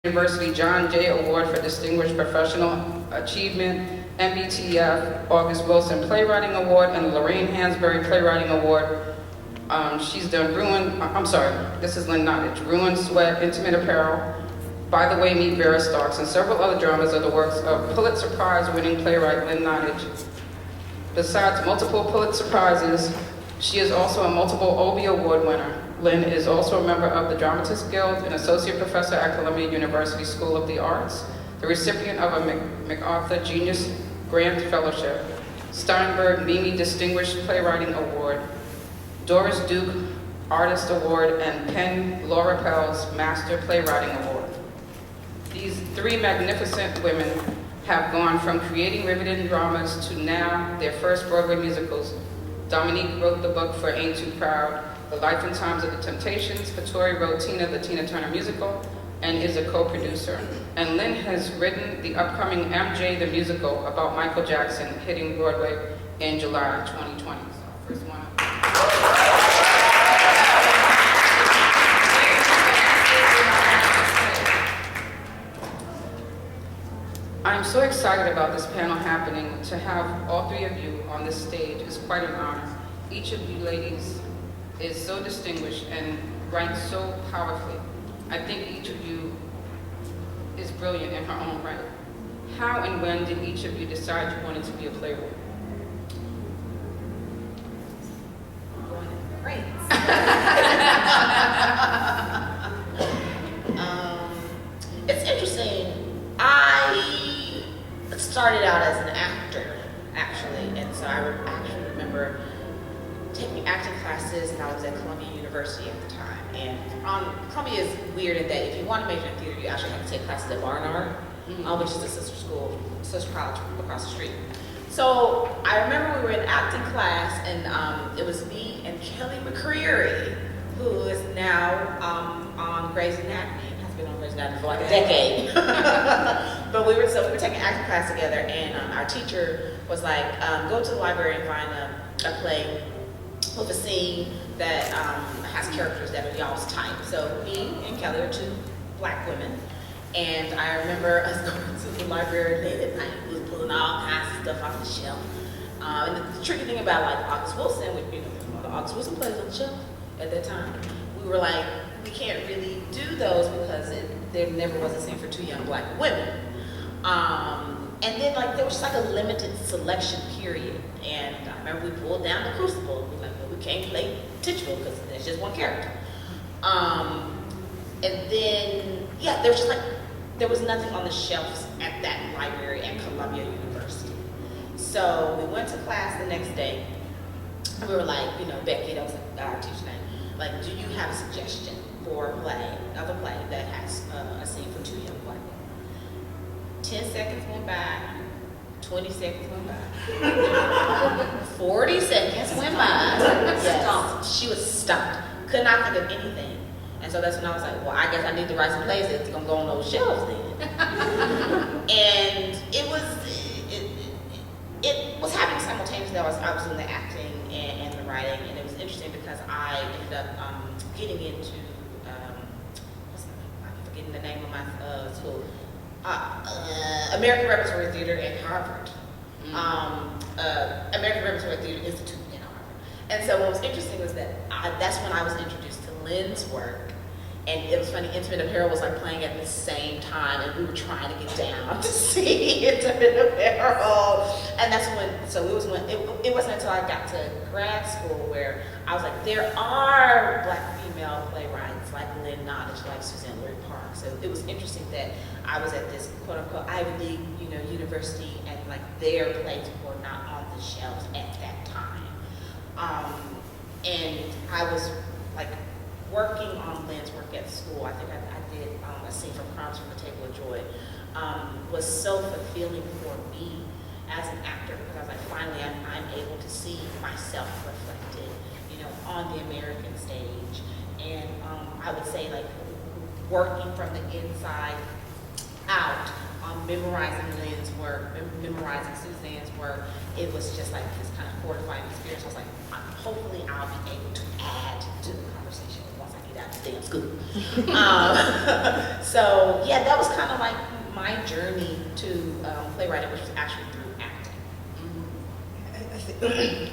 University John Jay Award for Distinguished Professional Achievement, MBTF August Wilson Playwriting Award, and Lorraine Hansberry Playwriting Award. She's done this is Lynn Nottage, Ruin, Sweat, Intimate Apparel, By the Way, Meet Vera Starks, and several other dramas are the works of Pulitzer Prize-winning playwright Lynn Nottage. Besides multiple Pulitzer Prizes, she is also a multiple Obie Award winner. Lynn is also a member of the Dramatists Guild, an associate professor at Columbia University School of the Arts, the recipient of a MacArthur Genius Grant Fellowship, Steinberg Mimi Distinguished Playwriting Award, Doris Duke Artist Award, and Penn Laura Pell's Master Playwriting Award. These three magnificent women have gone from creating riveting dramas to now their first Broadway musicals. Dominique wrote the book for Ain't Too Proud, The Life and Times of the Temptations. Katori wrote Tina, the Tina Turner musical, and is a co-producer. And Lynn has written the upcoming MJ the Musical about Michael Jackson hitting Broadway in July 2020. So first one. I'm so excited about this panel happening. To have all three of you on this stage is quite an honor. Each of you ladies is so distinguished and writes so powerfully. I think each of you is brilliant in her own right. How and when did each of you decide you wanted to be a playwright? Great. It's interesting. I started out as an actor, actually, and so I actually remember taking acting classes, and I was at Columbia University at the time. And Columbia is weird in that if you want to major in theater, you actually have to take classes at Barnard, which is a sister college across the street. So I remember we were in acting class, and it was me and Kelly McCreary, who is now on Grey's Anatomy. Has been on Grey's Anatomy for like a decade. But we were taking acting class together, and our teacher was like, go to the library and find a play with a scene that has characters that are y'all's type. So me and Kelly are two black women, and I remember us going to the library late at night. We was pulling all kinds of stuff off the shelf. And the tricky thing about like August Wilson, the August Wilson plays on the shelf at that time, we were like, we can't really do those because there never was a scene for two young black women. And then like there was just like a limited selection period, and I remember we pulled down the Crucible. We were like, well, we can't play Titchville because there's just one character. And then there was nothing on the shelves at that library at Columbia University. So we went to class the next day. We were like, Becky, that was our teacher's name. Like, do you have a suggestion for a play that has a scene for two young black women? 10 seconds went by, 20 seconds went by, 40 seconds went by. Yes, she was stumped. Could not think of anything. And so that's when I was like, well, I guess I need to write some plays that's gonna go on those shelves then. And it was happening simultaneously. I was doing the acting and the writing, and it was interesting because I ended up getting into I'm forgetting the name of my school. American Repertory Theater at Harvard. American Repertory Theater Institute at Harvard. And so what was interesting was that that's when I was introduced to Lynn's work. And it was funny, Intimate Apparel was like playing at the same time, and we were trying to get down to see Intimate Apparel. And that's it wasn't until I got to grad school where I was like, there are black female playwrights like Lynn Nottage, like Suzanne Lurie Park. So it was interesting that I was at this quote unquote Ivy League, university, and like their plays were not on the shelves at that time. And I was like working on Lynn's work at school. I think I did a scene from Crimes from the Table of Joy. Was so fulfilling for me as an actor because I was like, finally I'm able to see myself reflected, on the American stage. And I would say like working from the inside out, memorizing Lynn's work, memorizing Suzanne's work, it was just like this kind of fortifying experience. I was like, hopefully I'll be able to add to the conversation once I get got this damn school. So yeah, that was kind of like my journey to playwriting, which was actually through acting. I think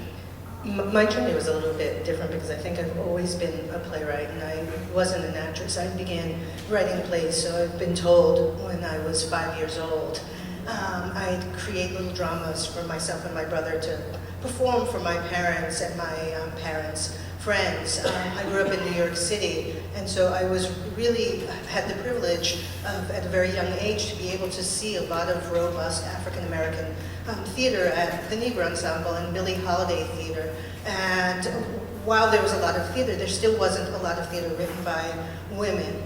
my journey was a little bit different because I think I've always been a playwright, and I wasn't an actress. I began writing plays, so I've been told when I was 5 years old. I'd create little dramas for myself and my brother to perform for my parents and my parents' friends. I grew up in New York City, and so I was really had the privilege of, at a very young age, to be able to see a lot of robust African-American theater at the Negro Ensemble and Billie Holiday Theater. And while there was a lot of theater, there still wasn't a lot of theater written by women.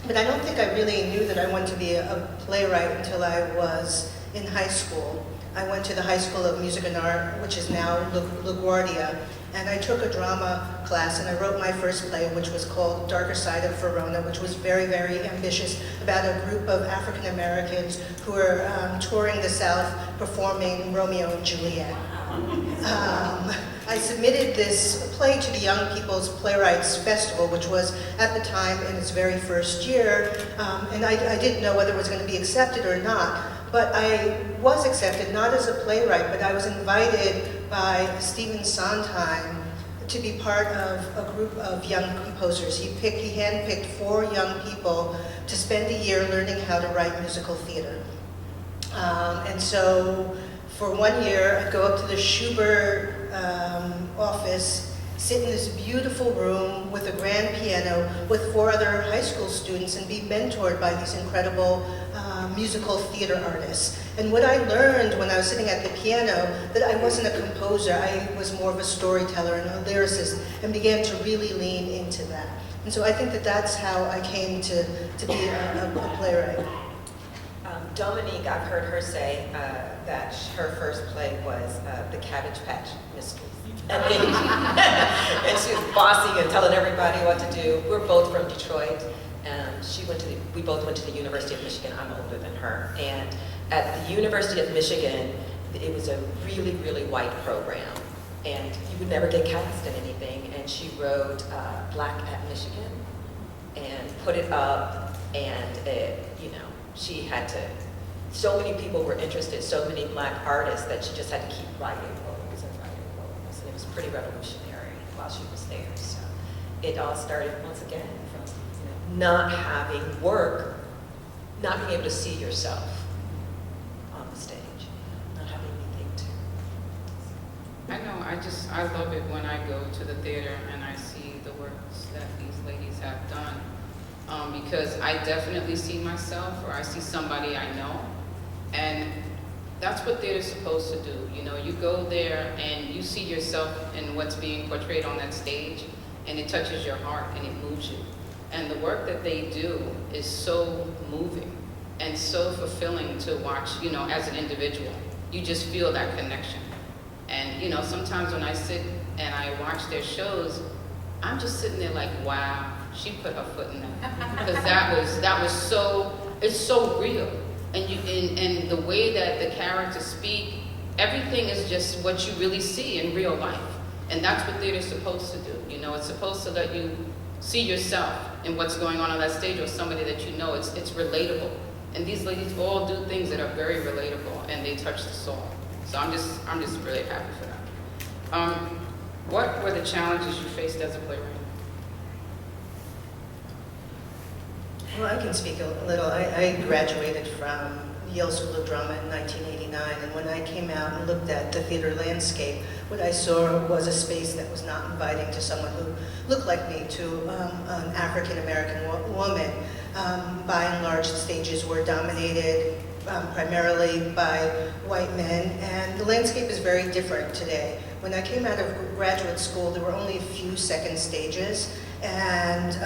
But I don't think I really knew that I wanted to be a playwright until I was in high school. I went to the High School of Music and Art, which is now LaGuardia, and I took a drama class, and I wrote my first play, which was called Darker Side of Verona, which was very, very ambitious, about a group of African Americans who were touring the South performing Romeo and Juliet. I submitted this play to the Young People's Playwrights Festival, which was at the time in its very first year, and I didn't know whether it was going to be accepted or not. But I was accepted, not as a playwright, but I was invited by Stephen Sondheim to be part of a group of young composers. He handpicked 4 young people to spend a year learning how to write musical theater. And so for 1 year, I'd go up to the Schubert office, sit in this beautiful room with a grand piano with 4 other high school students and be mentored by these incredible musical theater artists. And what I learned when I was sitting at the piano, that I wasn't a composer, I was more of a storyteller and a lyricist, and began to really lean into that. And so I think that that's how I came to be a playwright. Dominique, I've heard her say that her first play was The Cabbage Patch Mysteries. And she was bossy and telling everybody what to do. We're both from Detroit. We both went to the University of Michigan. I'm older than her. And at the University of Michigan, it was a really, really white program. And you would never get cast in anything. And she wrote Black at Michigan and put it up. And, she had to, so many people were interested, so many Black artists, that she just had to keep writing poems and writing poems. And it was pretty revolutionary while she was there. So it all started, once again, from not having work, not being able to see yourself on the stage, not having anything to. I know, I love it when I go to the theater and I see the works that these ladies have done. Because I definitely see myself, or I see somebody I know, and that's what theater's supposed to do. You go there and you see yourself in what's being portrayed on that stage, and it touches your heart and it moves you. And the work that they do is so moving and so fulfilling to watch, as an individual. You just feel that connection. And, sometimes when I sit and I watch their shows, I'm just sitting there like, wow, she put her foot in that. Because that was so, it's so real. And the way that the characters speak, everything is just what you really see in real life. And that's what theater's supposed to do. It's supposed to let you see yourself in what's going on that stage, or somebody that you know. It's relatable. And these ladies all do things that are very relatable, and they touch the soul. So I'm just really happy for that. What were the challenges you faced as a playwright? Well, I can speak a little. I graduated from Yale School of Drama in 1989, and when I came out and looked at the theater landscape, what I saw was a space that was not inviting to someone who looked like me, to an African-American woman. By and large, the stages were dominated primarily by white men, and the landscape is very different today. When I came out of graduate school, there were only a few second stages, and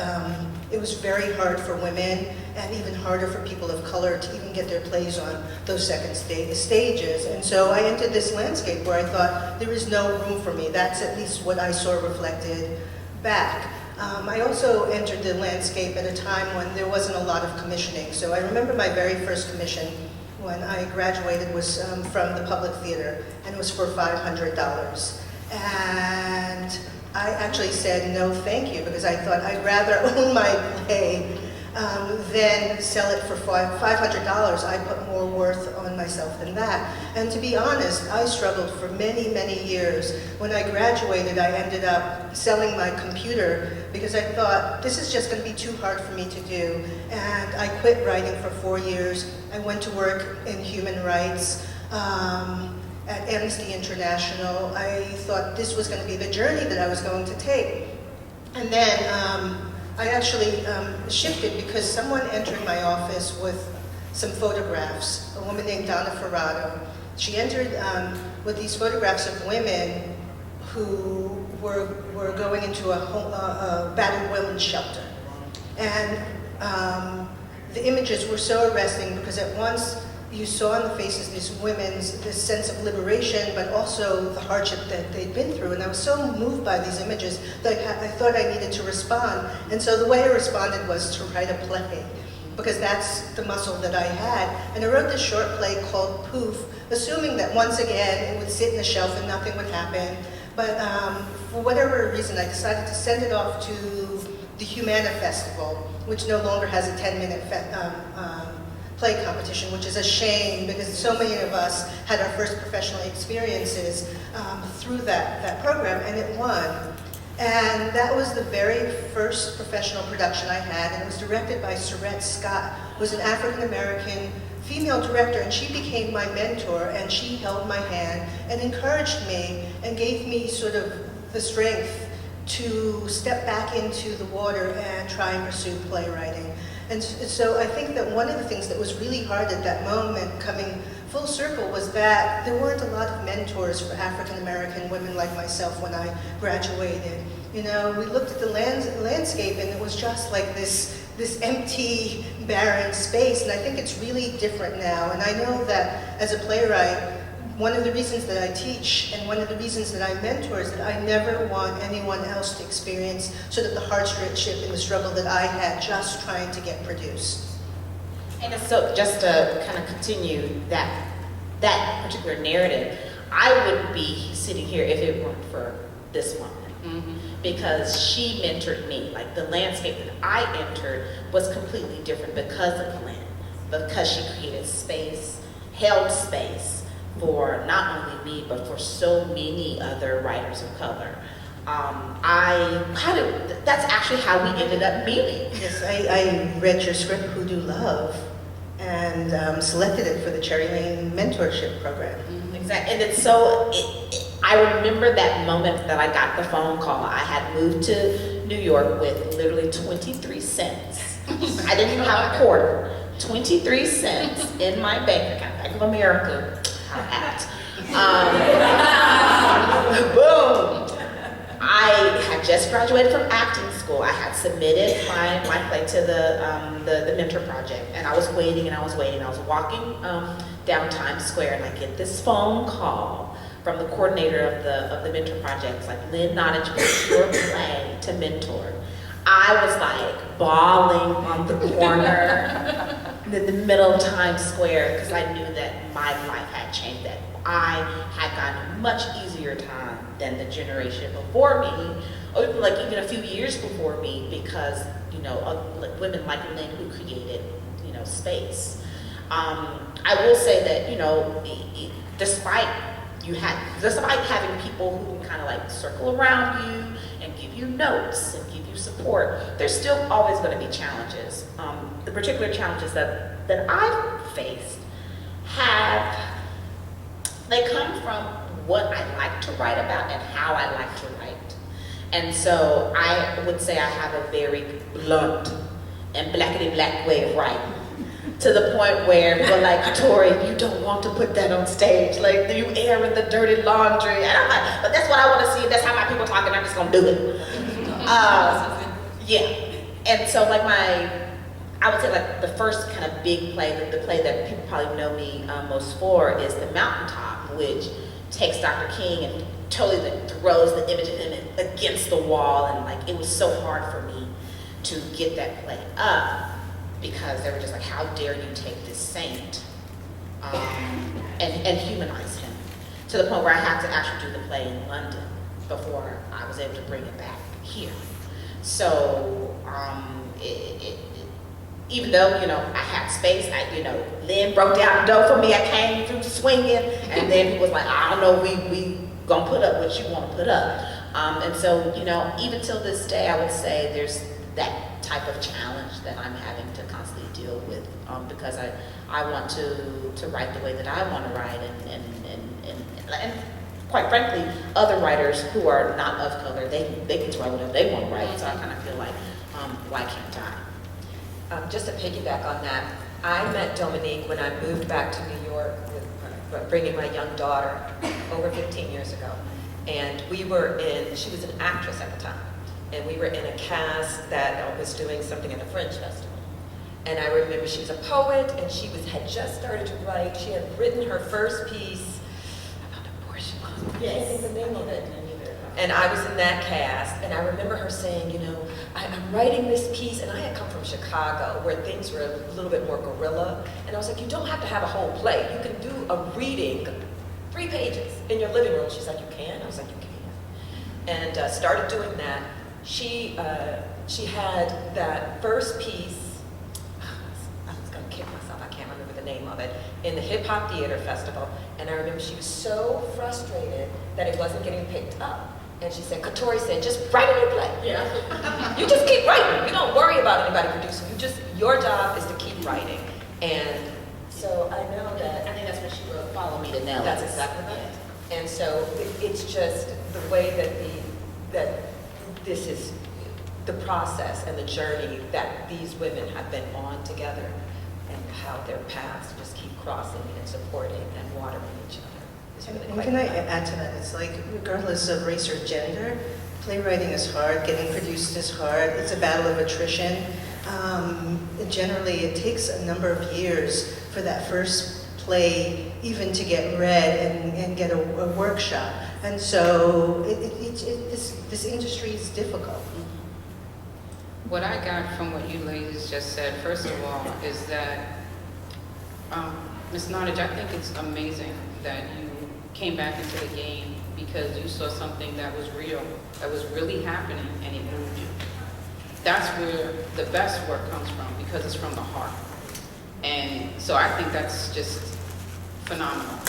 it was very hard for women, and even harder for people of color to even get their plays on those second stages. And so I entered this landscape where I thought, there is no room for me. That's at least what I saw reflected back. I also entered the landscape at a time when there wasn't a lot of commissioning. So I remember my very first commission when I graduated was from the Public Theater, and it was for $500. And I actually said no thank you, because I thought I'd rather own my play than sell it for $500. I put more worth on myself than that. And to be honest, I struggled for many, many years. When I graduated, I ended up selling my computer because I thought, this is just going to be too hard for me to do. And I quit writing for 4 years. I went to work in human rights at Amnesty International. I thought this was going to be the journey that I was going to take. And then I actually shifted because someone entered my office with some photographs, a woman named Donna Ferrato. She entered with these photographs of women who were going into a battered women's shelter. And the images were so arresting because at once you saw on the faces of these women's this sense of liberation, but also the hardship that they'd been through. And I was so moved by these images that I thought I needed to respond. And so the way I responded was to write a play, because that's the muscle that I had. And I wrote this short play called Poof, assuming that once again it would sit in a shelf and nothing would happen. But for whatever reason, I decided to send it off to the Humana Festival, which no longer has a 10-minute play competition, which is a shame because so many of us had our first professional experiences through that program, and it won. And that was the very first professional production I had, and it was directed by Sorette Scott, who was an African-American female director, and she became my mentor, and she held my hand and encouraged me and gave me sort of the strength to step back into the water and try and pursue playwriting. And so I think that one of the things that was really hard at that moment, coming full circle, was that there weren't a lot of mentors for African American women like myself when I graduated. You know, we looked at the landscape and it was just like this empty, barren space, and I think it's really different now. And I know that as a playwright, one of the reasons that I teach and one of the reasons that I mentor is that I never want anyone else to experience sort of the hardship and the struggle that I had just trying to get produced. And so just to kind of continue that particular narrative, I wouldn't be sitting here if it weren't for this woman. Mm-hmm. Because she mentored me. Like, the landscape that I entered was completely different because of Lynn, because she created space, held space for not only me, but for so many other writers of color. That's actually how we ended up meeting. Yes, I read your script, Hoodoo Love, and selected it for the Cherry Lane Mentorship Program. Mm-hmm. Exactly, and it's so, I remember that moment that I got the phone call. I had moved to New York with literally 23 cents. I didn't even have a quarter. 23 cents in my bank account, Bank of America. Boom! I had just graduated from acting school. I had submitted my play to the Mentor Project, and I was waiting and I was waiting. I was walking down Times Square, and I get this phone call from the coordinator of the Mentor Project. It's like, Lynn Nottage booked your play to mentor. I was like bawling on the corner in the middle of Times Square because I knew that my life had changed, that I had gotten a much easier time than the generation before me, or even a few years before me, because, you know, women like Lynn who created, you know, space. I will say that, you know, despite having people who kind of like circle around you and give you notes and give you support, there's still always going to be challenges. The particular challenges that I've faced they come from what I like to write about and how I like to write. And so I would say I have a very blunt and blackety-black way of writing, to the point where people are like, Katori, you don't want to put that on stage. Like, you air in the dirty laundry. And I'm like, but that's what I want to see. That's how my people talk, and I'm just going to do it. Yeah. And so, like, I would say, like, the first kind of big play, the play that people probably know me most for, is The Mountaintop, which takes Dr. King and totally throws the image of him against the wall. And, like, it was so hard for me to get that play up, because they were just like, how dare you take this saint and humanize him, to the point where I had to actually do the play in London. before I was able to bring it back here. So even though, you know, I had space, Lynn broke down the door for me, I came through swinging, and then he was like, I don't know, we gonna put up what you wanna put up. And so, you know, even till this day, I would say there's that type of challenge that I'm having to constantly deal with, because I want to write the way that I want to write, and quite frankly, other writers who are not of color, they get to write whatever they want to write. So I kind of feel like, why can't I? Just to piggyback on that, I met Dominique when I moved back to New York with bringing my young daughter over 15 years ago. And she was an actress at the time, and we were in a cast that was doing something at a Fringe festival. And I remember she was a poet, and she had just started to write. She had written her first piece about abortion. I can't think of the name of it. And I was in that cast, and I remember her saying, you know, I'm writing this piece, and I had come from Chicago, where things were a little bit more guerrilla, and I was like, you don't have to have a whole play. You can do a reading, 3 pages, in your living room. She's like, you can? I was like, you can. And started doing that. She had that first piece, I was gonna kick myself, I can't remember the name of it, in the Hip Hop Theater Festival, and I remember she was so frustrated that it wasn't getting picked up. And she said, Katori said, just write a new play. Yeah. You just keep writing. You don't worry about anybody producing. Your job is to keep writing. And so I know that. I think that's what she wrote, Follow Me to Nelly. That's exactly right. And so it's just the way that this is the process and the journey that these women have been on together, and how their paths just keep crossing and supporting and watering each other. And can I add to that? It's like, regardless of race or gender, playwriting is hard, getting produced is hard, it's a battle of attrition. Generally, it takes a number of years for that first play even to get read and get a workshop. And so this industry is difficult. What I got from what you ladies just said, first of all, is that, Ms. Nottage, I think it's amazing that you came back into the game because you saw something that was real, that was really happening, and it moved you. That's where the best work comes from, because it's from the heart. And so I think that's just phenomenal.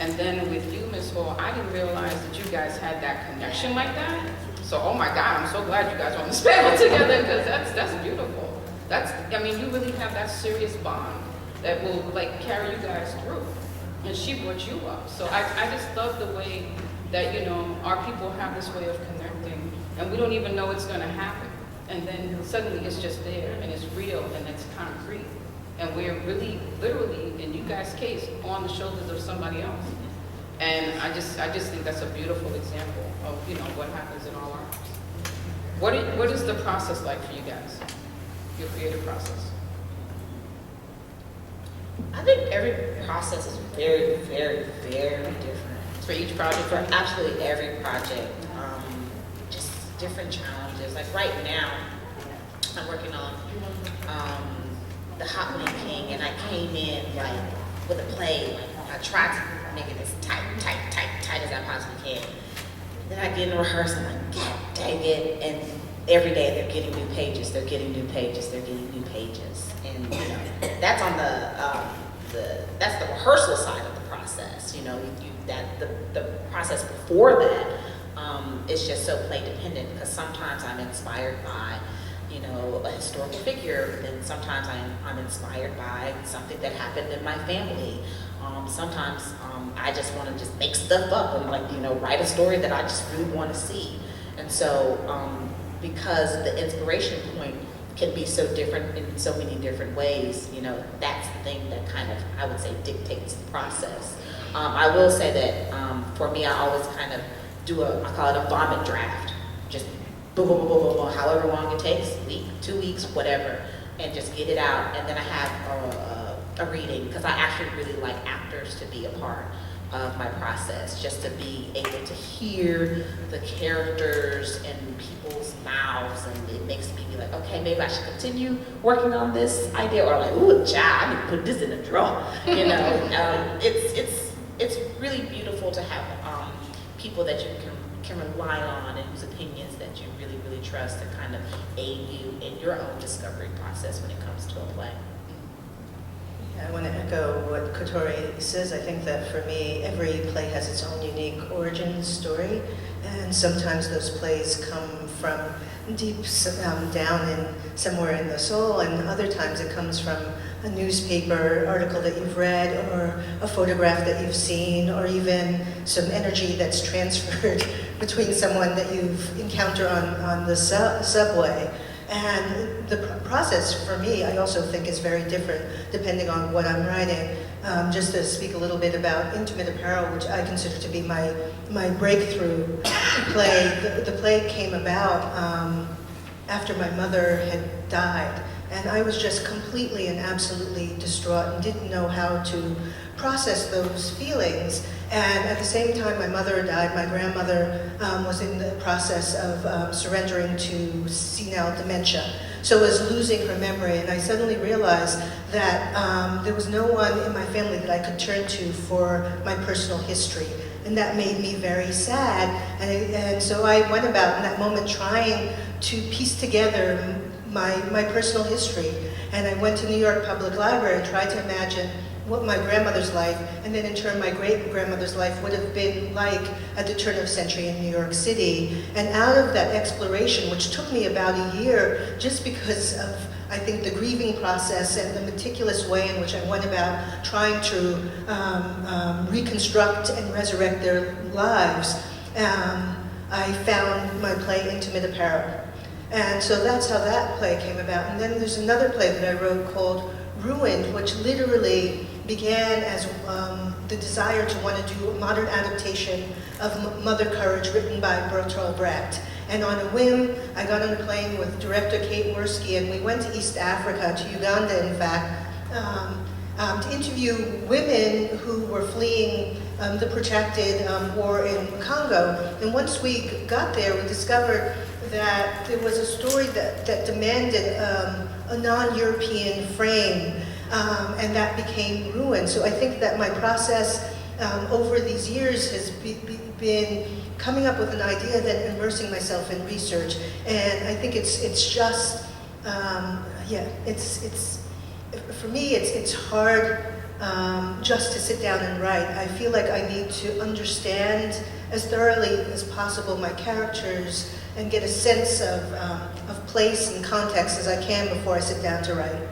And then with you, Ms. Hall, I didn't realize that you guys had that connection like that. So, oh my God, I'm so glad you guys are on this panel together, because that's beautiful. I mean, you really have that serious bond that will like carry you guys through. And she brought you up. So I just love the way that, you know, our people have this way of connecting, and we don't even know it's gonna happen. And then suddenly it's just there, and it's real, and it's concrete. And we're really, literally, in you guys' case, on the shoulders of somebody else. And I just think that's a beautiful example of, you know, what happens in our lives. What is the process like for you guys? Your creative process? I think every process is very, very, very different. For each project? For absolutely every project. Just different challenges. Like right now, I'm working on the Hot Wing King, and I came in like with a play. Like I tried to make it as tight as I possibly can. Then I get in rehearsal, I'm like, God dang it. And every day they're getting new pages, they're getting new pages, they're getting new pages. And you know, that's on that's the rehearsal side of the process. You know, the process before that is just so play dependent, because sometimes I'm inspired by, you know, a historical figure, and sometimes I'm inspired by something that happened in my family. Sometimes I just want to just make stuff up and, like, you know, write a story that I just really want to see. And so because the inspiration point can be so different in so many different ways, you know, that's the thing that kind of, I would say, dictates the process. I will say that for me, I always kind of do I call it a vomit draft. Just boom, boom, boom, boom, boom, however long it takes, week, 2 weeks, whatever, and just get it out. And then I have a reading, because I actually really like actors to be a part of my process, just to be able to hear the characters and people's mouths, and it makes me be like, okay, maybe I should continue working on this idea, or like, ooh, child, I need to put this in a drawer. You know, it's really beautiful to have people that you can rely on and whose opinions that you really, really trust to kind of aid you in your own discovery process when it comes to a play. I want to echo what Katori says. I think that for me, every play has its own unique origin story, and sometimes those plays come from deep down in somewhere in the soul, and other times it comes from a newspaper article that you've read, or a photograph that you've seen, or even some energy that's transferred between someone that you've encountered on the subway. And the process for me, I also think, is very different depending on what I'm writing. Just to speak a little bit about Intimate Apparel, which I consider to be my breakthrough play. The play came about after my mother had died, and I was just completely and absolutely distraught and didn't know how to process those feelings. And at the same time my mother died, my grandmother was in the process of surrendering to senile dementia. So was losing her memory, and I suddenly realized that there was no one in my family that I could turn to for my personal history. And that made me very sad. And so I went about in that moment trying to piece together my personal history. And I went to New York Public Library and tried to imagine what my grandmother's life, and then in turn my great-grandmother's life would have been like at the turn of century in New York City. And out of that exploration, which took me about a year, just because of, I think, the grieving process and the meticulous way in which I went about trying to reconstruct and resurrect their lives, I found my play Intimate Apparel. And so that's how that play came about. And then there's another play that I wrote called Ruined, which literally began as the desire to want to do a modern adaptation of Mother Courage, written by Bertolt Brecht. And on a whim, I got on a plane with director Kate Worski, and we went to East Africa, to Uganda in fact, to interview women who were fleeing the protracted war in Congo. And once we got there, we discovered that there was a story that demanded a non-European frame, and that became Ruined. So I think that my process over these years has been coming up with an idea, then immersing myself in research. And I think it's just, for me, it's hard just to sit down and write. I feel like I need to understand as thoroughly as possible my characters and get a sense of place and context as I can before I sit down to write.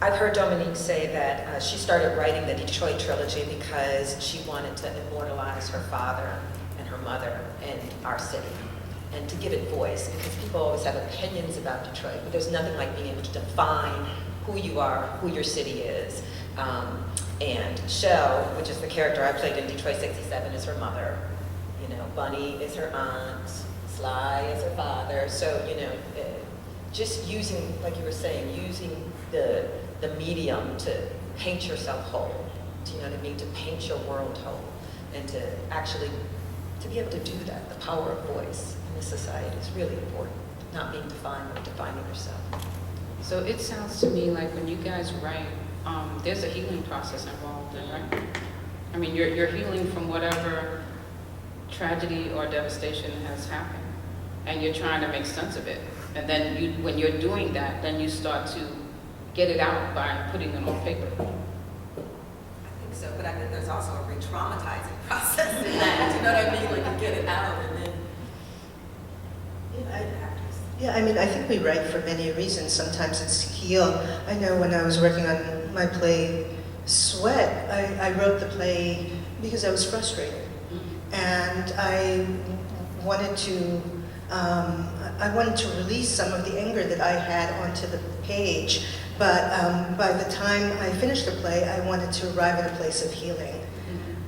I've heard Dominique say that she started writing the Detroit Trilogy because she wanted to immortalize her father and her mother in our city, and to give it voice, because people always have opinions about Detroit, but there's nothing like being able to define who you are, who your city is. And Shell, which is the character I played in Detroit 67, is her mother. You know, Bunny is her aunt, Sly is her father. So, you know, just using, like you were saying, using the medium to paint yourself whole. Do you know what I mean? To paint your world whole, and to actually to be able to do that. The power of voice in this society is really important. Not being defined or defining yourself. So it sounds to me like when you guys write, there's a healing process involved in, right? I mean, you're healing from whatever tragedy or devastation has happened, and you're trying to make sense of it. And then when you're doing that, then you start to get it out by putting it on paper. I think so, but I think there's also a re-traumatizing process in that. You know what I mean? Like you get it out and then. Yeah, I mean, I think we write for many reasons. Sometimes it's to heal. I know when I was working on my play, Sweat, I wrote the play because I was frustrated. And I wanted to release some of the anger that I had onto the page. But by the time I finished the play, I wanted to arrive at a place of healing.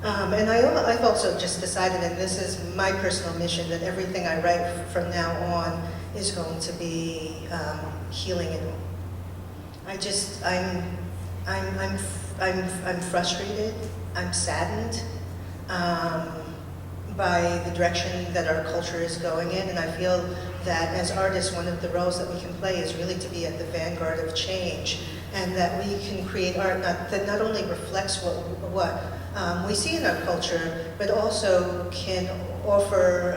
And I've also just decided, and this is my personal mission, that everything I write from now on is going to be healing. And I'm frustrated. I'm saddened by the direction that our culture is going in, and I feel that as artists, one of the roles that we can play is really to be at the vanguard of change, and that we can create art that not only reflects what we see in our culture, but also can offer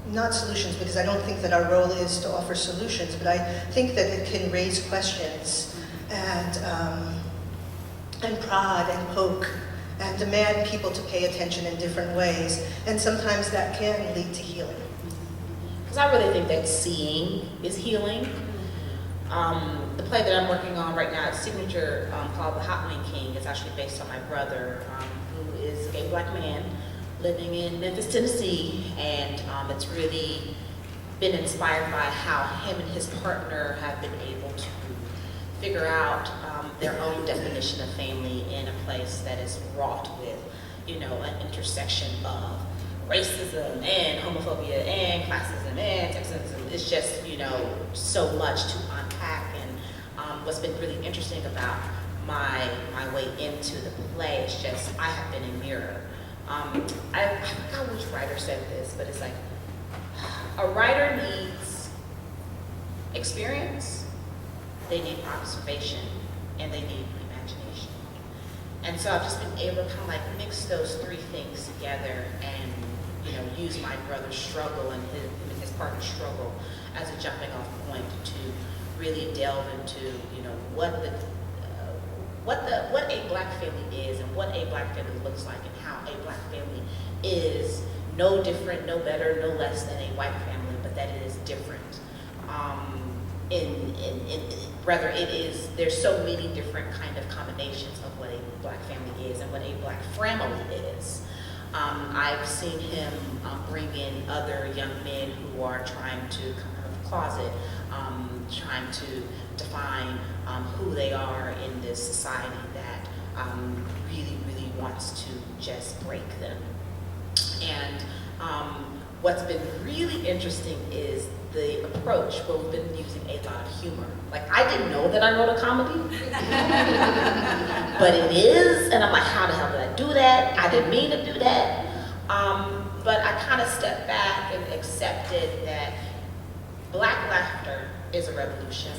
not solutions, because I don't think that our role is to offer solutions, but I think that it can raise questions and prod and poke and demand people to pay attention in different ways, and sometimes that can lead to healing. Because I really think that seeing is healing. The play that I'm working on right now, it's signature, called The Hot Wing King. It's actually based on my brother, who is a gay black man living in Memphis, Tennessee, and it's really been inspired by how him and his partner have been able to figure out their own definition of family in a place that is wrought with, an intersection of racism and homophobia and classism and sexism. It's just, so much to unpack. And what's been really interesting about my way into the play is just, I have been a mirror. I forgot which writer said this, but it's like, a writer needs experience, they need observation, and they need imagination. And so I've just been able to kind of like mix those three things together and, use my brother's struggle and his partner's struggle as a jumping off point to really delve into, what a black family is and what a black family looks like, and how a black family is no different, no better, no less than a white family, but that it is different. Rather, there's so many different kind of combinations of what a black family is and what a black family is. I've seen him bring in other young men who are trying to come out of the closet, trying to define who they are in this society that really, really wants to just break them. And what's been really interesting is the approach where we've been using a lot of humor. Like, I didn't know that I wrote a comedy, but it is, and I'm like, how the hell did I do that? I didn't mean to do that. But I kind of stepped back and accepted that black laughter is a revolution.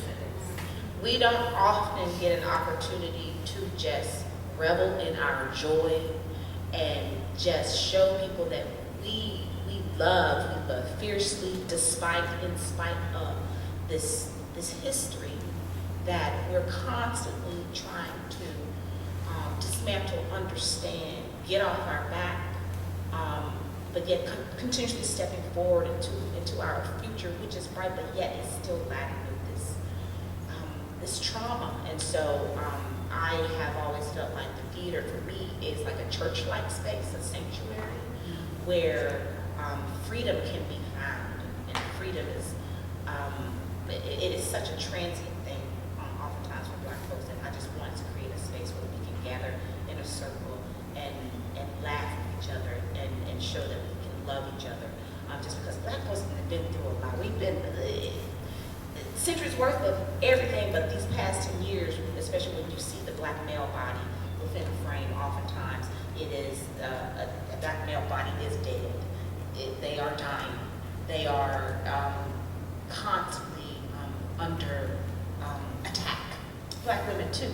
We don't often get an opportunity to just revel in our joy and just show people that we love fiercely, in spite of this history that we're constantly trying to dismantle, understand, get off our back, but yet continuously stepping forward into our future, which is bright, but yet is still laden with this trauma. And so I have always felt like the theater for me is like a church-like space, a sanctuary, where freedom can be found, and freedom is, it is such a transient thing oftentimes for black folks, and I just wanted to create a space where we can gather in a circle and laugh at each other and show that we can love each other, just because black folks have been through a lot. We've been centuries worth of everything, but these past 10 years, especially when you see the black male body within a frame, oftentimes it is, a black male body is dead. They are dying. They are constantly under attack. Black women too.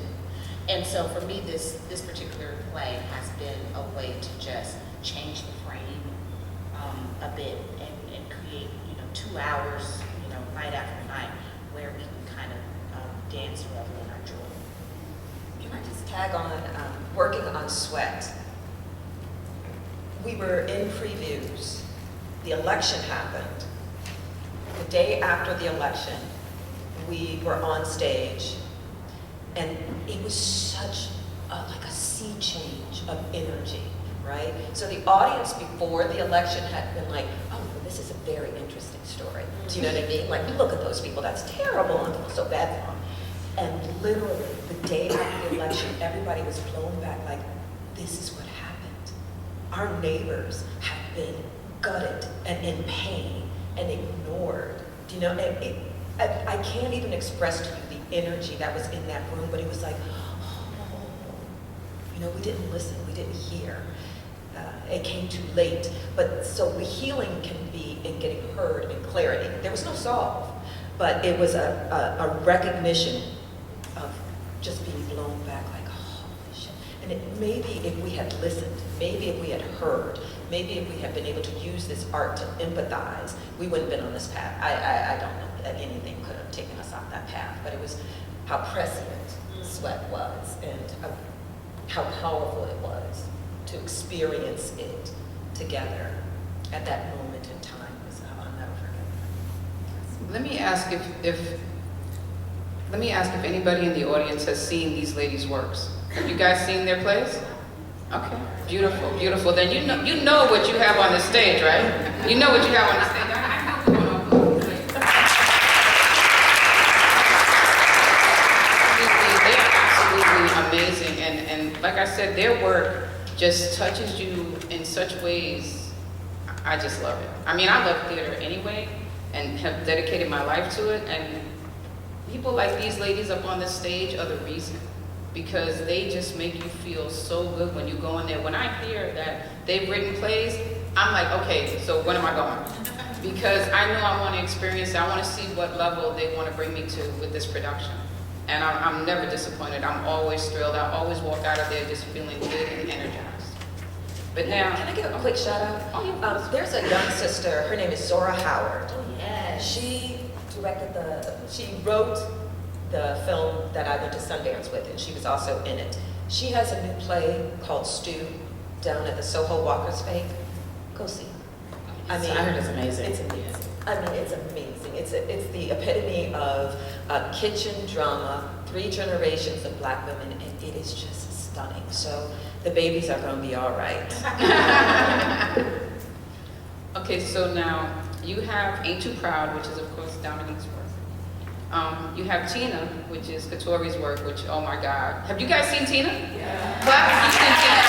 And so for me, this particular play has been a way to just change the frame a bit and create 2 hours, night after night, where we can kind of dance and revel in our joy. Can I just tag on working on Sweat? We were in previews. The election happened. The day after the election, we were on stage, and it was such like a sea change of energy, right? So the audience before the election had been like, oh, well, this is a very interesting story. Do you know what I mean? Like, look at those people, that's terrible, and I feel so bad for them. And literally, the day after the election, everybody was blown back like, this is what happened. Our neighbors have been gutted and in pain and ignored. Do you know, I can't even express to you the energy that was in that room, but it was like, oh, we didn't listen, we didn't hear. It came too late. But so the healing can be in getting heard and clarity. There was no solve, but it was a recognition of just being blown back like, holy shit. And maybe if we had listened, maybe if we had heard, maybe if we had been able to use this art to empathize, we wouldn't have been on this path. I don't know that anything could have taken us off that path, but it was how prescient Sweat was and how powerful it was to experience it together at that moment in time. I'll never forget. Let me ask if anybody in the audience has seen these ladies' works. Have you guys seen their plays? Okay, beautiful, beautiful. Then you know what you have on the stage, right? You know what you have on the stage. I know we're going on. They're absolutely amazing, and like I said, their work just touches you in such ways. I just love it. I mean, I love theater anyway, and have dedicated my life to it, and people like these ladies up on the stage are the reason, because they just make you feel so good when you go in there. When I hear that they've written plays, I'm like, okay, so when am I going? Because I know I want to experience it. I want to see what level they want to bring me to with this production. And I'm never disappointed. I'm always thrilled. I always walk out of there just feeling good and energized. But now... Can I give a quick shout out? Oh, yeah. There's a young sister, her name is Zora Howard. Oh, yes. She she wrote the film that I went to Sundance with, and she was also in it. She has a new play called Stew down at the Soho Walker's Fake. Go see it. I heard it's amazing. It's amazing. I mean, it's amazing. It's the epitome of kitchen drama, 3 generations of Black women, and it is just stunning. So the babies are going to be all right. Okay, so now you have Ain't Too Proud, which is of course Dominique's work. You have Tina, which is Katori's work, which, oh my God. Have you guys seen Tina? Yeah. Clap if you've seen Tina.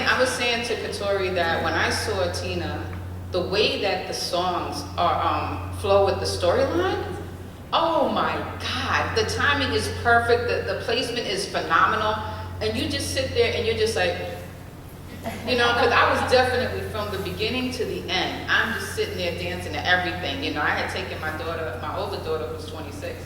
I was saying to Katori that when I saw Tina, the way that the songs are flow with the storyline, oh my God, the timing is perfect, the placement is phenomenal, and you just sit there and you're just like, you know, because I was definitely from the beginning to the end. I'm just sitting there dancing to everything. You know, I had taken my daughter, my older daughter who was 26,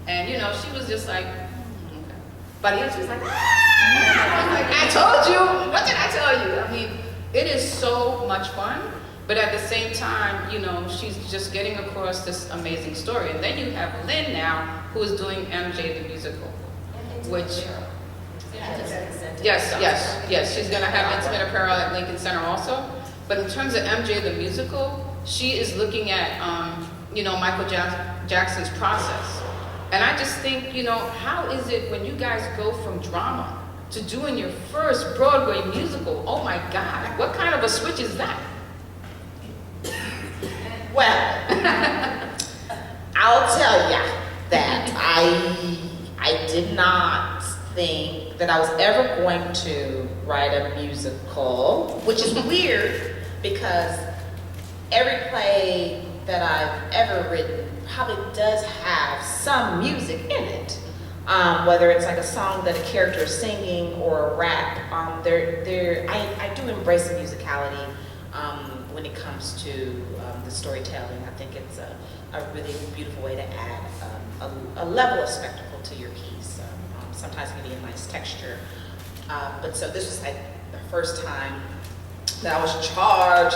and you know, she was just like, okay. By the end, she was like, I told you. What did I tell you? I mean, it is so much fun, but at the same time, you know, she's just getting across this amazing story. And then you have Lynn now, who is doing MJ the musical, which. Yes. She's going to have Intimate Apparel at Lincoln Center also. But in terms of MJ the musical, she is looking at, you know, Michael Jackson's process. And I just think, you know, how is it when you guys go from drama to doing your first Broadway musical? Oh my God, what kind of a switch is that? Well, I'll tell ya that I did not think that I was ever going to write a musical, which is weird because every play that I've ever written probably does have some music in it. Whether it's like a song that a character is singing or a rap, I do embrace the musicality when it comes to the storytelling. I think it's a really beautiful way to add a level of spectacle to your piece. Sometimes it can be a nice texture. But so this was like the first time that I was charged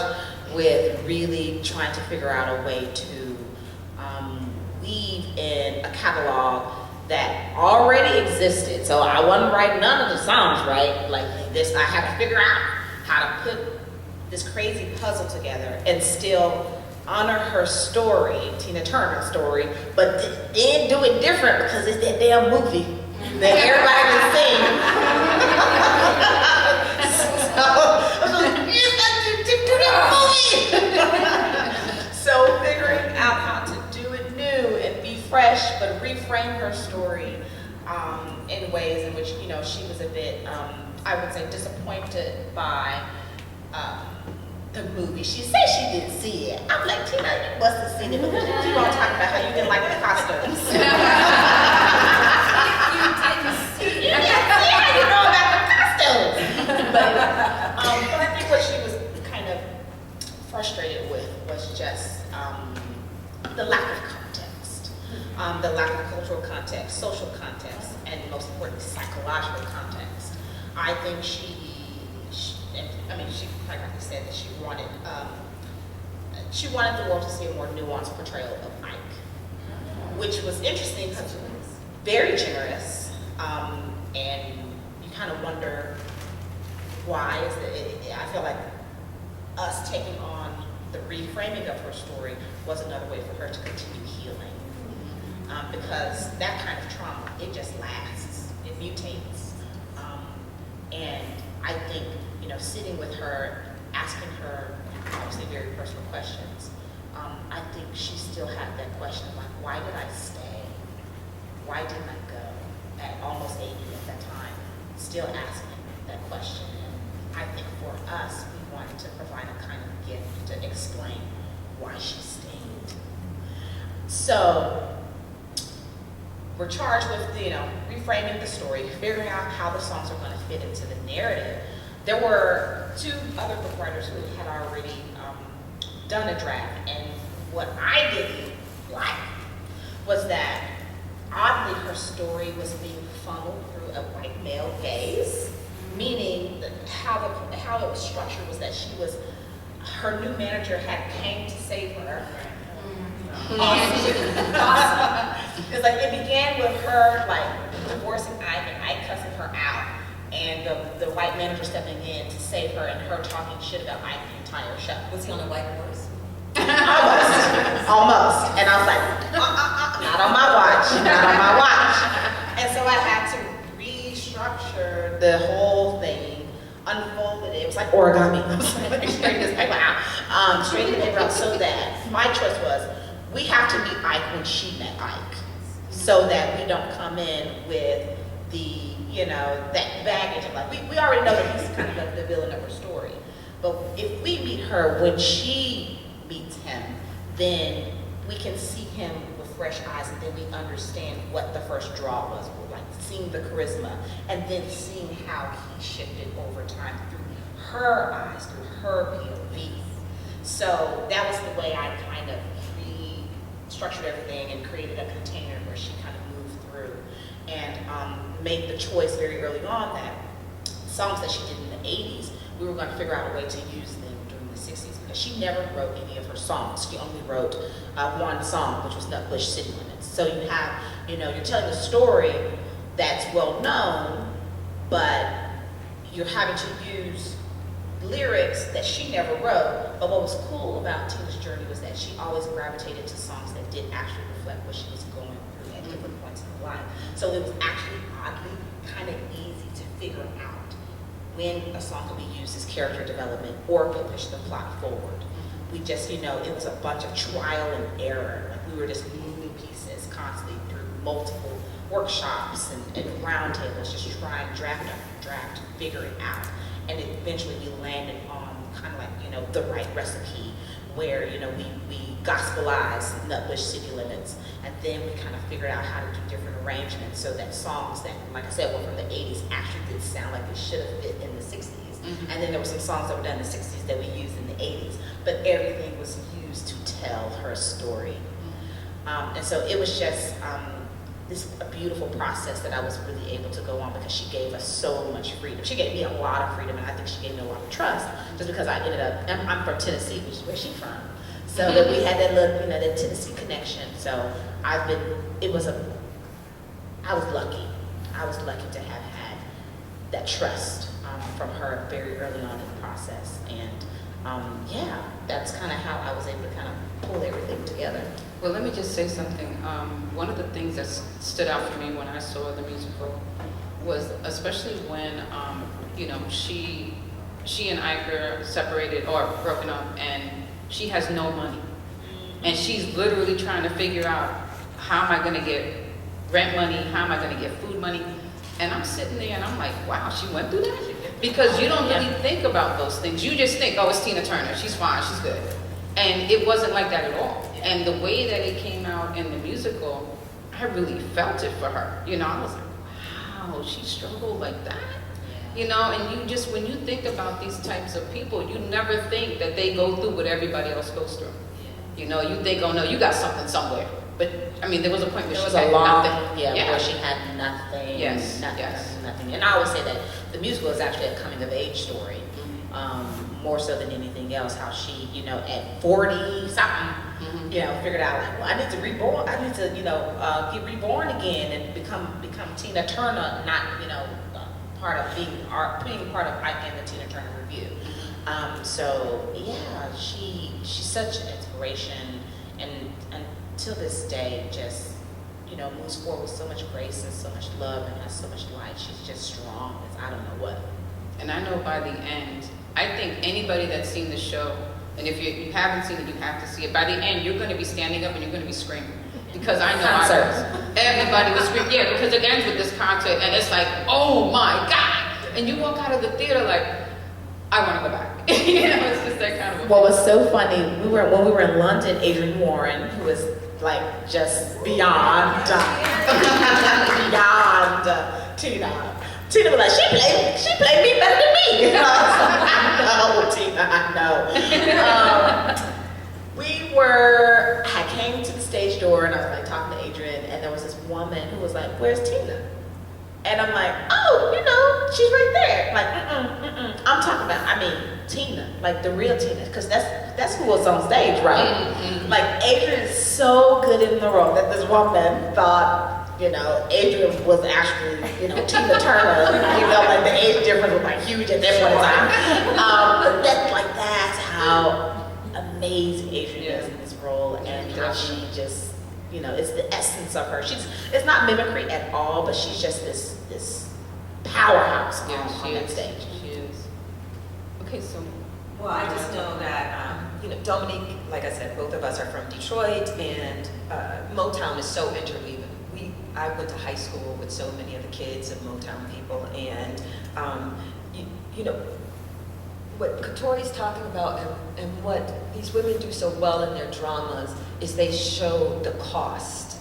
with really trying to figure out a way to weave in a catalog that already existed. So I wasn't writing none of the songs, right? Like this, I had to figure out how to put this crazy puzzle together and still honor her story, Tina Turner's story, but then do it different because it's that damn movie that everybody can sing. So I was like, you got to do that movie. So figuring out how to do it new and be fresh, but reframe her story in ways in which, you know, she was a bit, I would say, disappointed by the movie. She said she didn't see it. I'm like, Tina, you must have seen it because you all talking about how you didn't like the costumes. Yeah, you know about the costumes. But I think what she was kind of frustrated with was just the lack of context. the lack of cultural context, social context, and most importantly, psychological context. I think she quite rightly said that she wanted the world to see a more nuanced portrayal of Ike, which was interesting because very generous, and you kind of wonder why is it. I feel like us taking on the reframing of her story was another way for her to continue healing, because that kind of trauma, it just lasts, it mutates, and I think, sitting with her, asking her obviously very personal questions, I think she still had that question of like, why did I stay? Why didn't I go? At almost 80 at that time, still asking that question. And I think for us, we wanted to provide a kind of gift to explain why she stayed. So we're charged with, reframing the story, figuring out how the songs are going to fit into the narrative. There were 2 other book writers who had already done a draft, and what I didn't like was that oddly her story was being funneled through a white male gaze, meaning that how it was structured was that her new manager had came to save her. Awesome. It's like it began with her like divorcing Ike and Ike cussing her out, and the white manager stepping in to save her and her talking shit about Ike the entire show. Was he on a white horse? Almost. And I was like, not on my watch, not on my watch. And so I had to restructure the whole thing, unfold it. It was like origami. I was like, let me straighten this paper out. Straighten the paper out so that my choice was, we have to meet Ike when she met Ike, so that we don't come in with the, that baggage of like, we already know that he's kind of the villain of her story. But if we meet her when she meets him, then we can see him with fresh eyes, and then we understand what the first draw was, like seeing the charisma, and then seeing how he shifted over time through her eyes, through her POV. So that was the way I kind of restructured everything and created a container where she kind of moved through, and made the choice very early on that songs that she did in the 80s, we were going to figure out a way to use them during the 60s, because she never wrote any of her songs. She only wrote one song, which was Nutbush City Limits. So you have, you're telling a story that's well known, but you're having to use lyrics that she never wrote. But what was cool about Tina's journey was that she always gravitated to songs that did actually reflect what she was going through at different points in her life. So it was actually oddly kind of easy to figure out when a song could be used as character development or could push the plot forward. We just, it was a bunch of trial and error. Like we were just moving pieces constantly through multiple workshops and roundtables, just trying draft after draft, figure it out. And eventually we landed on kind of like, the right recipe where, we gospelized Nutbush City Limits, and then we kind of figured out how to do different arrangements so that songs that, like I said, were from the 80s actually did sound like they should have fit in the 60s. Mm-hmm. And then there were some songs that were done in the 60s that we used in the 80s, but everything was used to tell her story. And so it was just a beautiful process that I was really able to go on, because she gave us so much freedom. She gave me a lot of freedom, and I think she gave me a lot of trust, just because I ended up, I'm from Tennessee, which is where she's from. So that we had that little, that Tennessee connection. So I was lucky. I was lucky to have had that trust from her very early on in the process. And that's kind of how I was able to kind of pull everything together. Well, let me just say something. One of the things that stood out for me when I saw the musical was, especially when, she and Ike are separated or broken up, and she has no money. And she's literally trying to figure out, how am I going to get rent money? How am I going to get food money? And I'm sitting there and I'm like, wow, she went through that? Because you don't really think about those things. You just think, oh, it's Tina Turner. She's fine. She's good. And it wasn't like that at all. And the way that it came out in the musical, I really felt it for her. I was like, wow, she struggled like that? And you just, when you think about these types of people, you never think that they go through what everybody else goes through. You think, oh no, you got something somewhere. but, I mean, there was a point where There she was had a long, nothing. where she had nothing. Yes, nothing, yes. nothing. And I always say that the musical is actually a coming of age story, more so than anything else. How she, at 40 something, figured out like, well, I need to reborn. I need to, get reborn again and become Tina Turner, not, part of being part of Ike and the Tina Turner Review. So yeah, she's such an inspiration, and till this day, just moves forward with so much grace and so much love and has so much light. She's just strong as I don't know what. And I know by the end, I think anybody that's seen the show, and if you haven't seen it, you have to see it. By the end, you're going to be standing up and you're going to be screaming. Because I know everybody was screaming. Yeah, because it ends with this concert, and it's like, oh my God! And you walk out of the theater like, I want to go back. It's just that kind of. What was so funny, when we were in London, Adrian Warren, who was like just beyond Tina. Tina was like, she played me better than me. I know, Tina, I know. I came to the stage door and I was like talking to Adrian, and there was this woman who was like, where's Tina? And I'm like, oh, she's right there. Like, I'm talking about, Tina, like the real Tina, because that's who was on stage, right? Mm-hmm. Like, Adrian is so good in the role that this woman thought, Adrian was actually, Tina Turner, like the age difference was like huge at that point in time. But that's how amazing Adrian is in this role, and how she just, it's the essence of her. It's not mimicry at all, but she's just this powerhouse on that stage. She is. Okay, so. Well, I just know that, Dominique, like I said, both of us are from Detroit, and Motown is so interweaving. I went to high school with so many of the kids of Motown people, and what Katori's talking about and what these women do so well in their dramas is they show the cost,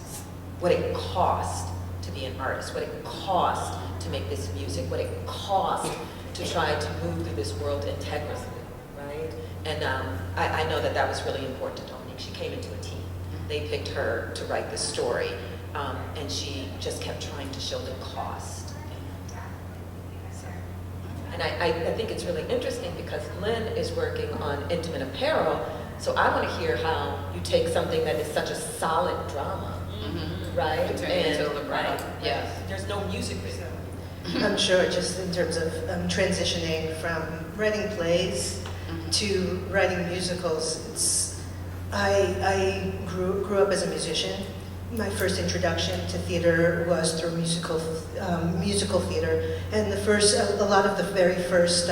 what it costs to be an artist, what it costs to make this music, what it costs to try to move through this world integrally, right? And I know that was really important to Dominique. She came into a team. They picked her to write the story, and she just kept trying to show the cost. And I think it's really interesting because Lynn is working on intimate apparel, so I want to hear how you take something that is such a solid drama, right? Right. Yes. There's no music with it. I'm sure just in terms of transitioning from writing plays to writing musicals, I grew up as a musician. My first introduction to theater was through musical theater, and a lot of the very first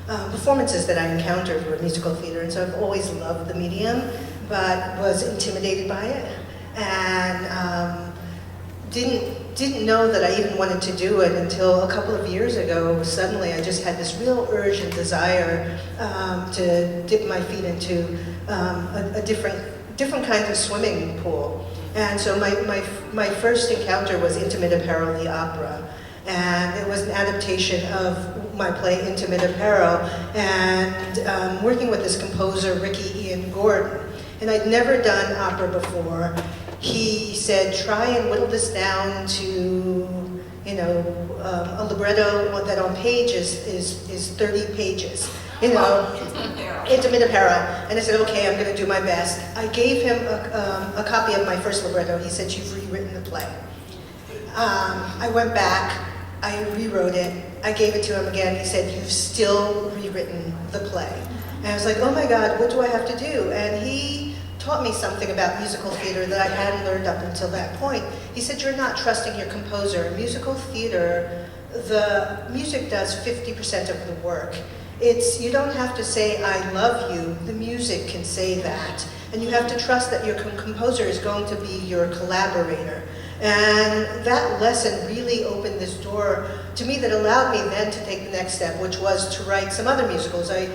performances that I encountered were musical theater, and so I've always loved the medium, but was intimidated by it, and didn't know that I even wanted to do it until a couple of years ago. Suddenly, I just had this real urge and desire to dip my feet into a different kind of swimming pool. And so my first encounter was Intimate Apparel, the opera. And it was an adaptation of my play, Intimate Apparel, and working with this composer, Ricky Ian Gordon. And I'd never done opera before. He said, try and whittle this down to, a libretto that on page is 30 pages. Intimate Apparel. And I said, okay, I'm going to do my best. I gave him a copy of my first libretto. He said, you've rewritten the play. I went back, I rewrote it, I gave it to him again. He said, you've still rewritten the play. And I was like, oh my God, what do I have to do? And he taught me something about musical theater that I hadn't learned up until that point. He said, you're not trusting your composer. In musical theater, the music does 50% of the work. You don't have to say, I love you. The music can say that. And you have to trust that your composer is going to be your collaborator. And that lesson really opened this door to me that allowed me then to take the next step, which was to write some other musicals. I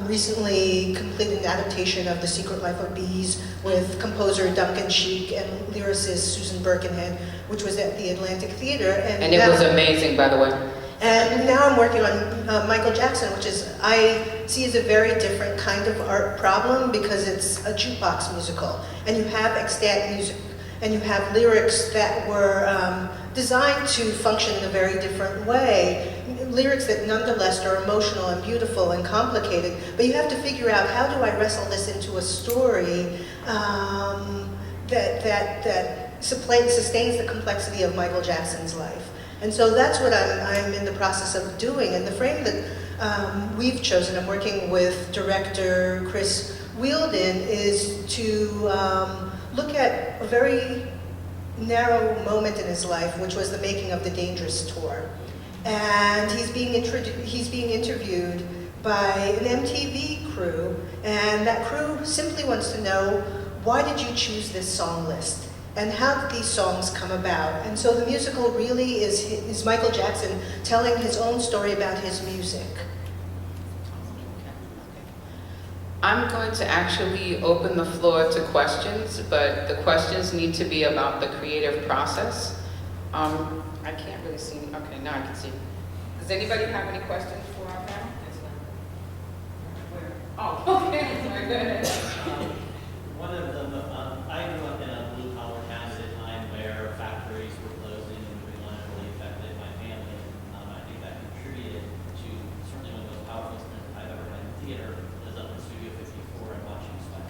recently completed an adaptation of The Secret Life of Bees with composer Duncan Sheik and lyricist Susan Birkenhead, which was at the Atlantic Theater. And it was amazing, by the way. And now I'm working on Michael Jackson, which is, I see as a very different kind of art problem because it's a jukebox musical. And you have ecstatic music, and you have lyrics that were designed to function in a very different way. Lyrics that nonetheless are emotional and beautiful and complicated, but you have to figure out, how do I wrestle this into a story that sustains the complexity of Michael Jackson's life. And so that's what I'm in the process of doing. And the frame that we've chosen, I'm working with director Chris Wheeldon, is to look at a very narrow moment in his life, which was the making of the Dangerous Tour. And he's being interviewed by an MTV crew, and that crew simply wants to know, why did you choose this song list? And how did these songs come about? And so the musical really is Michael Jackson telling his own story about his music. I'm going to actually open the floor to questions, but the questions need to be about the creative process. I can't really see. Okay, now I can see. Does anybody have any questions for our panel? Where? Oh, okay. Sorry, go ahead. One of them, I grew up in a blue-collar town at a time where factories were closing and Verona really affected my family. I think that contributed to certainly one of the most powerful experiences I've ever had in theater was up in Studio 54 and watching Sweat.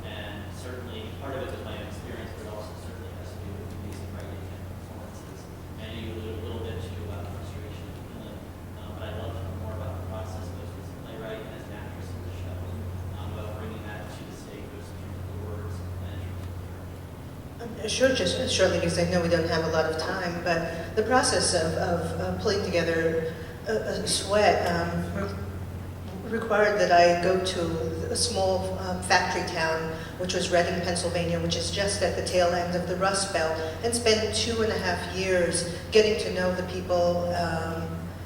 And certainly part of it was my own experience, but also certainly has to do with amazing writing and performances. And you alluded a little bit to frustration and feeling, but I'd love to know more about the process, both as a playwright and as an actress in the show, about bringing that to the stage, those words and Sure, just shortly, because I know we don't have a lot of time, but the process of putting together a Sweat required that I go to a small factory town, which was Reading, Pennsylvania, which is just at the tail end of the Rust Belt, and spend 2.5 years getting to know the people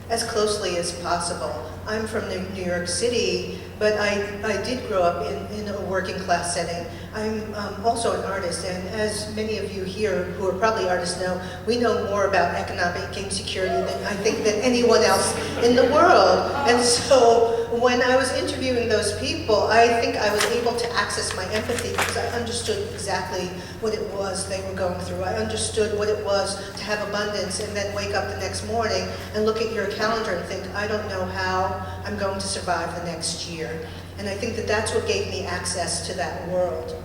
as closely as possible. I'm from New York City, but I did grow up in a working class setting. I'm also an artist, and as many of you here who are probably artists know, we know more about economic insecurity than I think than anyone else in the world. And so when I was interviewing those people, I think I was able to access my empathy because I understood exactly what it was they were going through. I understood what it was to have abundance and then wake up the next morning and look at your calendar and think, I don't know how I'm going to survive the next year. And I think that that's what gave me access to that world.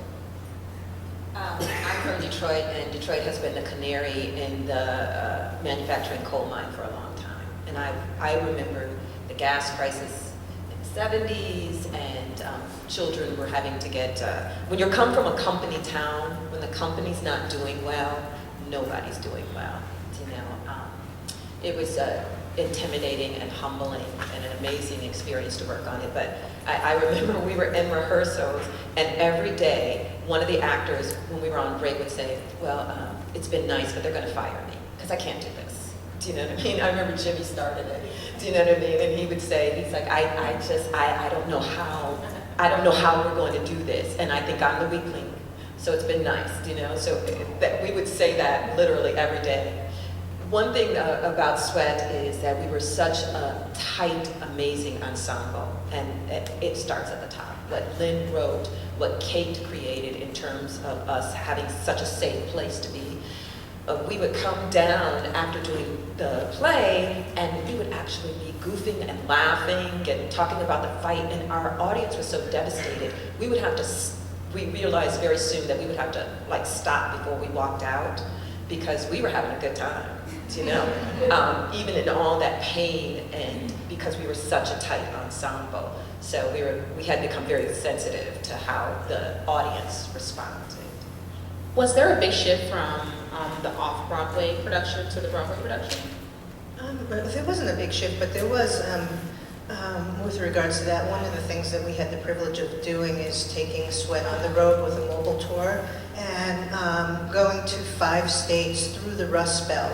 I'm from Detroit, and Detroit has been the canary in the manufacturing coal mine for a long time. And I remember the gas crisis in the 70s, and children were having to get, when you come from a company town, when the company's not doing well, nobody's doing well, you know. It was intimidating and humbling and an amazing experience to work on it. But I remember we were in rehearsals, and every day, one of the actors, when we were on break, would say, well, it's been nice, but they're going to fire me because I can't do this. Do you know what I mean? I remember Jimmy started it. Do you know what I mean? And he would say, he's like, I don't know how we're going to do this, and I think I'm the weak link. So it's been nice, you know? So that we would say that literally every day. One thing about Sweat is that we were such a tight, amazing ensemble, and it starts at the top. What Lynn wrote, what Kate created in terms of us having such a safe place to be. We would come down after doing the play, and we would actually be goofing and laughing and talking about the fight, and our audience was so devastated. We would have to, we realized very soon that we would have to like stop before we walked out because we were having a good time. You know, even in all that pain, and because we were such a tight ensemble, so we had become very sensitive to how the audience responded. Was there a big shift from the off-Broadway production to the Broadway production? There wasn't a big shift, but there was, with regards to that, one of the things that we had the privilege of doing is taking Sweat on the road with a mobile tour and going to 5 states through the Rust Belt.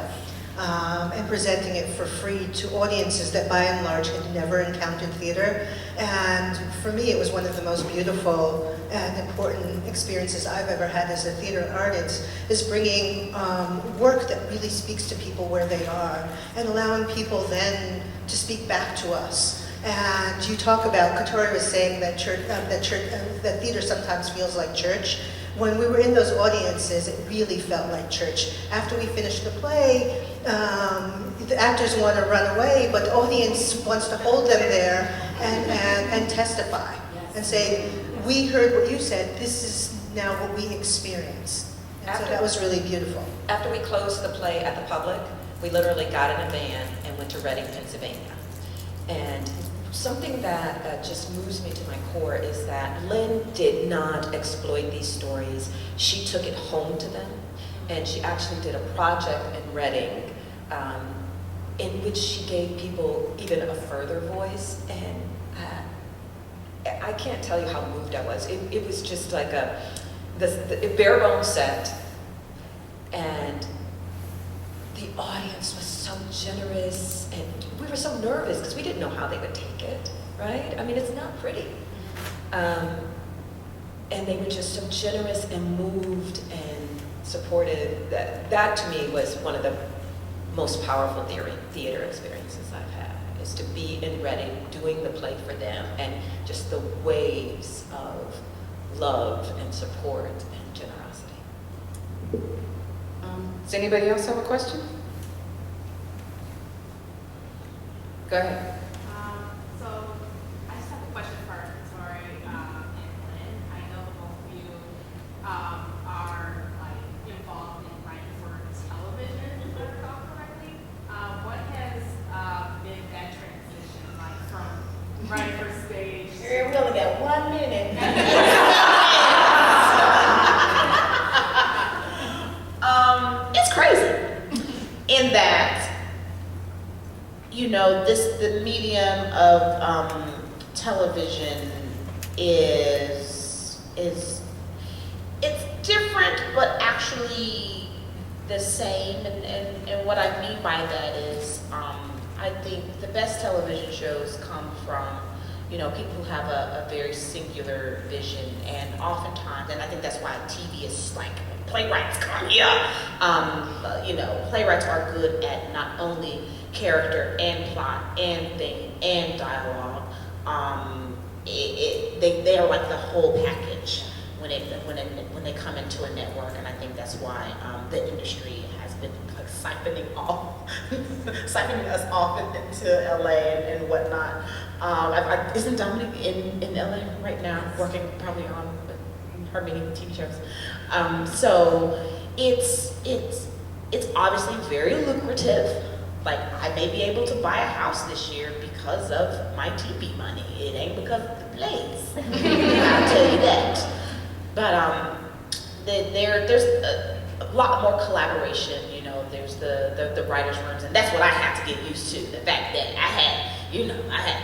And presenting it for free to audiences that by and large had never encountered theater. And for me, it was one of the most beautiful and important experiences I've ever had as a theater artist is bringing work that really speaks to people where they are and allowing people then to speak back to us. And you talk about, Katori was saying that that theater sometimes feels like church. When we were in those audiences, it really felt like church. After we finished the play, the actors want to run away, but the audience wants to hold them there and testify and say, we heard what you said, this is now what we experienced. And so that was really beautiful. After we closed the play at the public, we literally got in a van and went to Reading, Pennsylvania. And something that just moves me to my core is that Lynn did not exploit these stories. She took it home to them, and she actually did a project in Reading in which she gave people even a further voice. And I can't tell you how moved I was. It was just like a bare bones set, and the audience was so generous, and we were so nervous because we didn't know how they would take it, right? I mean, it's not pretty. And they were just so generous and moved and supportive. That to me was one of the most powerful theater experiences I've had, is to be in Reading doing the play for them, and just the waves of love and support and generosity. Does anybody else have a question? Go ahead. So I just have a question for Katori and Lynn. I know that both of you are like involved in writing for television, if I recall correctly. What has been that transition like from writing for stage? We only got 1 minute. It's crazy in that, you know, the medium of television is it's different, but actually the same. And what I mean by that is, I think the best television shows come from, you know, people who have a very singular vision, and oftentimes, and I think that's why TV is like, playwrights come here. You know, playwrights are good at not only character and plot and theme and dialogue. They are like the whole package when they come into a network, and I think that's why the industry has been like siphoning us off into LA and whatnot. Isn't Dominic in LA right now, working probably on her many TV shows? So it's obviously very lucrative. Like, I may be able to buy a house this year because of my TV money. It ain't because of the plays. I'll tell you that. But there's a lot more collaboration. You know, there's the writers' rooms, and that's what I had to get used to. The fact that I had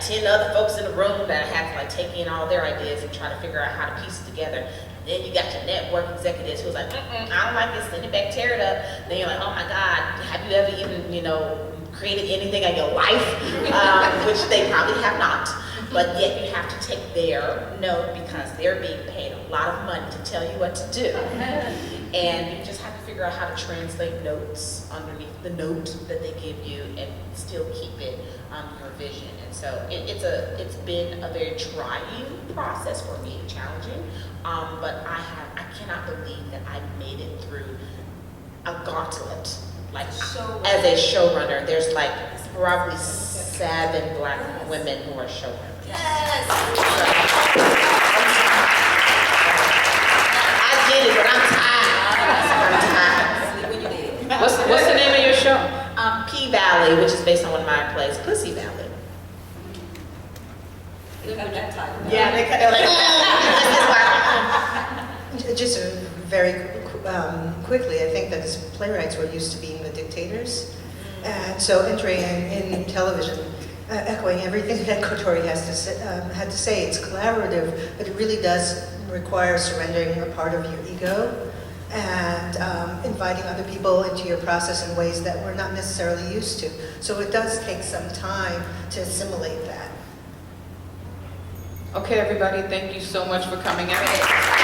10 other folks in the room that I had to like take in all their ideas and try to figure out how to piece it together. Then you got your network executives who's like, I don't like this, send it back, tear it up. Then you're like, oh my God, have you ever even, you know, created anything in your life? Which they probably have not. But yet you have to take their note because they're being paid a lot of money to tell you what to do. And you just have to figure out how to translate notes underneath the note that they give you and still keep it your vision. And so it's been a very trying process for me, challenging. But I cannot believe that I made it through a gauntlet. Like, as a showrunner, there's like probably 7 Black women who are showrunners. Yes. I did it, but I'm tired. When you did. What's the name of your show? P-Valley, which is based on one of my plays, Pussy Valley. You got that title. Yeah, they're like, Just very quickly, I think that as playwrights we're used to being the dictators. And so entering in television, echoing everything that Katori had to say, it's collaborative, but it really does require surrendering a part of your ego and inviting other people into your process in ways that we're not necessarily used to. So it does take some time to assimilate that. Okay, everybody, thank you so much for coming out.